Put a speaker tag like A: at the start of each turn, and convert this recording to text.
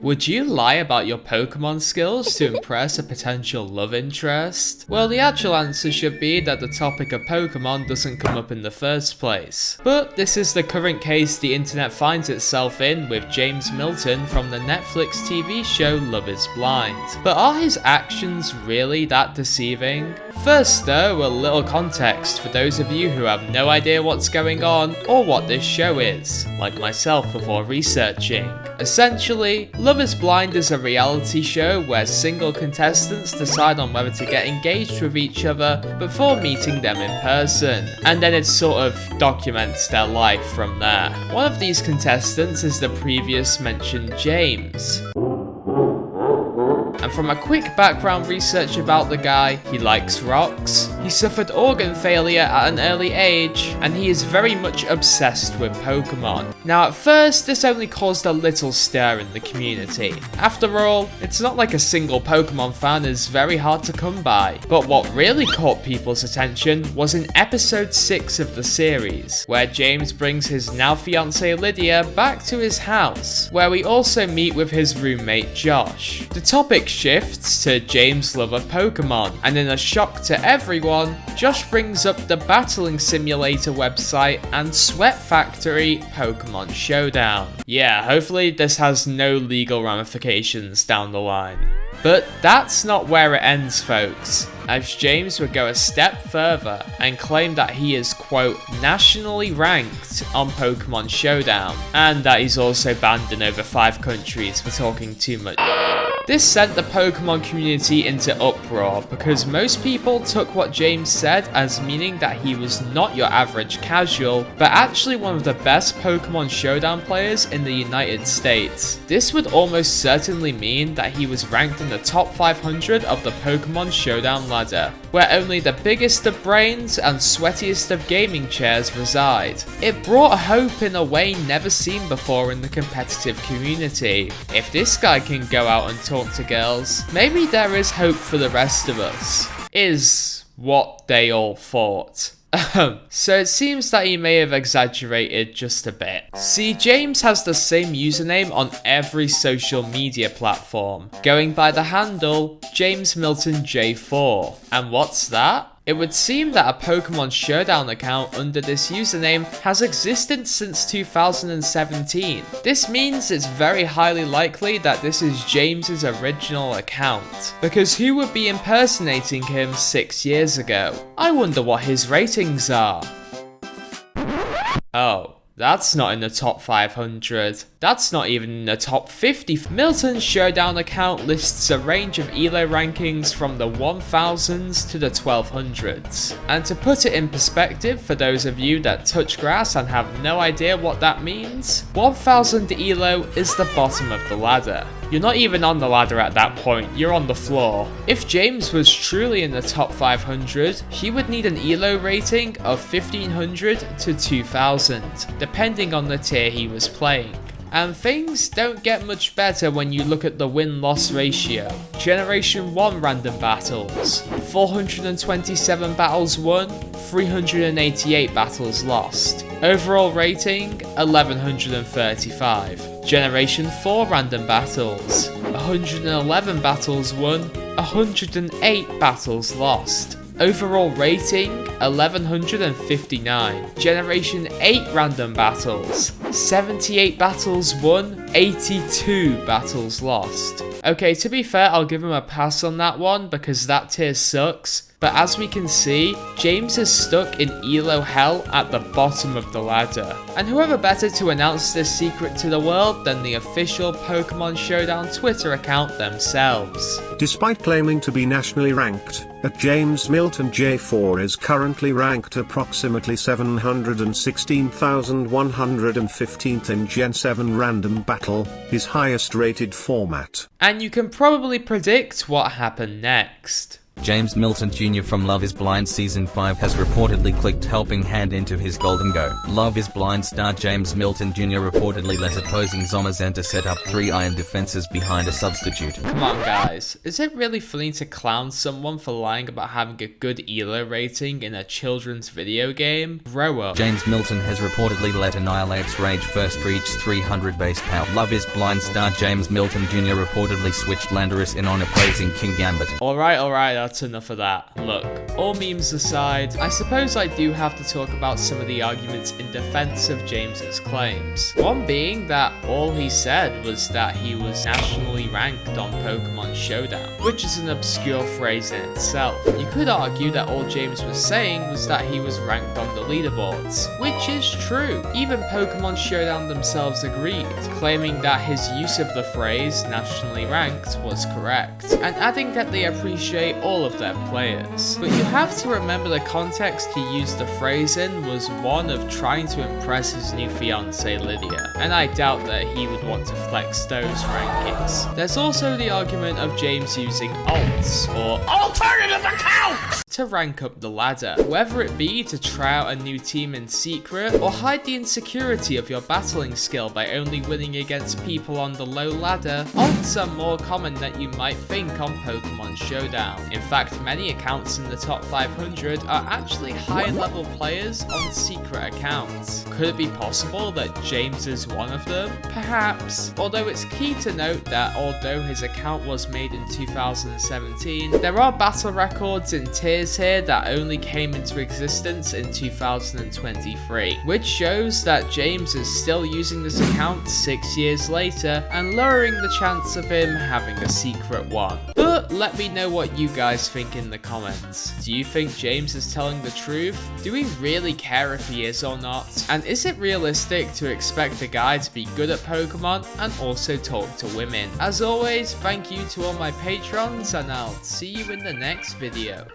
A: Would you lie about your Pokemon skills to impress a potential love interest? Well, the actual answer should be that the topic of Pokemon doesn't come up in the first place. But this is the current case the internet finds itself in with James Milton from the Netflix TV show Love is Blind. But are his actions really that deceiving? First though, a little context for those of you who have no idea what's going on or what this show is, like myself before researching. Essentially, Love is Blind is a reality show where single contestants decide on whether to get engaged with each other before meeting them in person, and then it sort of documents their life from there. One of these contestants is the previous mentioned James. And from a quick background research about the guy, he likes rocks, he suffered organ failure at an early age, and he is very much obsessed with Pokemon. Now at first, this only caused a little stir in the community. After all, it's not like a single Pokemon fan is very hard to come by. But what really caught people's attention was in episode 6 of the series, where James brings his now fiancée Lydia back to his house, where we also meet with his roommate Josh. The topic shifts to James' love of Pokemon, and in a shock to everyone, Josh brings up the battling simulator website and Sweat Factory Pokemon Showdown. Yeah, hopefully this has no legal ramifications down the line. But that's not where it ends, folks, as James would go a step further and claim that he is, quote, nationally ranked on Pokemon Showdown, and that he's also banned in over 5 countries for talking too much. This sent the Pokemon community into uproar because most people took what James said as meaning that he was not your average casual, but actually one of the best Pokemon Showdown players in the United States. This would almost certainly mean that he was ranked in the top 500 of the Pokemon Showdown ladder, where only the biggest of brains and sweatiest of gaming chairs reside. It brought hope in a way never seen before in the competitive community. If this guy can go out and talk to girls, maybe there is hope for the rest of us, is what they all thought. So it seems that he may have exaggerated just a bit. See, James has the same username on every social media platform, going by the handle James Milton J4. And what's that? It would seem that a Pokemon Showdown account under this username has existed since 2017. This means it's very highly likely that this is James's original account, because who would be impersonating him 6 years ago? I wonder what his ratings are. Oh. That's not in the top 500. That's not even in the top 50. Milton's Showdown account lists a range of ELO rankings from the 1000s to the 1200s. And to put it in perspective for those of you that touch grass and have no idea what that means, 1000 ELO is the bottom of the ladder. You're not even on the ladder at that point, you're on the floor. If James was truly in the top 500, he would need an ELO rating of 1500 to 2000, depending on the tier he was playing. And things don't get much better when you look at the win-loss ratio. Generation 1 random battles, 427 battles won, 388 battles lost. Overall rating, 1135. Generation 4 random battles, 111 battles won, 108 battles lost. Overall rating, 1159. Generation 8 random battles, 78 battles won, 82 battles lost. Okay, to be fair, I'll give him a pass on that one because that tier sucks. But as we can see, James is stuck in ELO hell at the bottom of the ladder. And whoever better to announce this secret to the world than the official Pokemon Showdown Twitter account themselves.
B: Despite claiming to be nationally ranked, James Milton J4 is currently ranked approximately 716,115th in Gen 7 Random Battle, his highest rated format.
A: And you can probably predict what happened next.
C: James Milton Jr. from Love is Blind Season 5 has reportedly clicked helping hand into his golden go. Love is Blind star James Milton Jr. reportedly let opposing Hmaz enter set up 3 iron defenses behind a substitute.
A: Come on guys, is it really funny to clown someone for lying about having a good ELO rating in a children's video game? Grow up.
C: James Milton has reportedly let Annihilate's Rage first reach 300 base power. Love is Blind star James Milton Jr. reportedly switched Landorus in on opposing King Gambit.
A: Alright, that's enough of that. Look, all memes aside, I suppose I do have to talk about some of the arguments in defense of James's claims. One being that all he said was that he was nationally ranked on Pokemon Showdown, which is an obscure phrase in itself. You could argue that all James was saying was that he was ranked on the leaderboards, which is true. Even Pokemon Showdown themselves agreed, claiming that his use of the phrase nationally ranked was correct, and adding that they appreciate all of their players. But you have to remember the context he used the phrase in was one of trying to impress his new fiancée Lydia, and I doubt that he would want to flex those rankings. There's also the argument of James using alts, or alternative accounts, to rank up the ladder, whether it be to try out a new team in secret, or hide the insecurity of your battling skill by only winning against people on the low ladder. Alts are more common than you might think on Pokemon Showdown. In fact, many accounts in the top 500 are actually high level players on secret accounts. Could it be possible that James is one of them? Perhaps. Although it's key to note that although his account was made in 2017, there are battle records in tiers here that only came into existence in 2023, which shows that James is still using this account 6 years later and lowering the chance of him having a secret one. But let me know what you guys think in the comments. Do you think James is telling the truth? Do we really care if he is or not? And is it realistic to expect a guy to be good at Pokemon and also talk to women? As always, thank you to all my patrons, and I'll see you in the next video.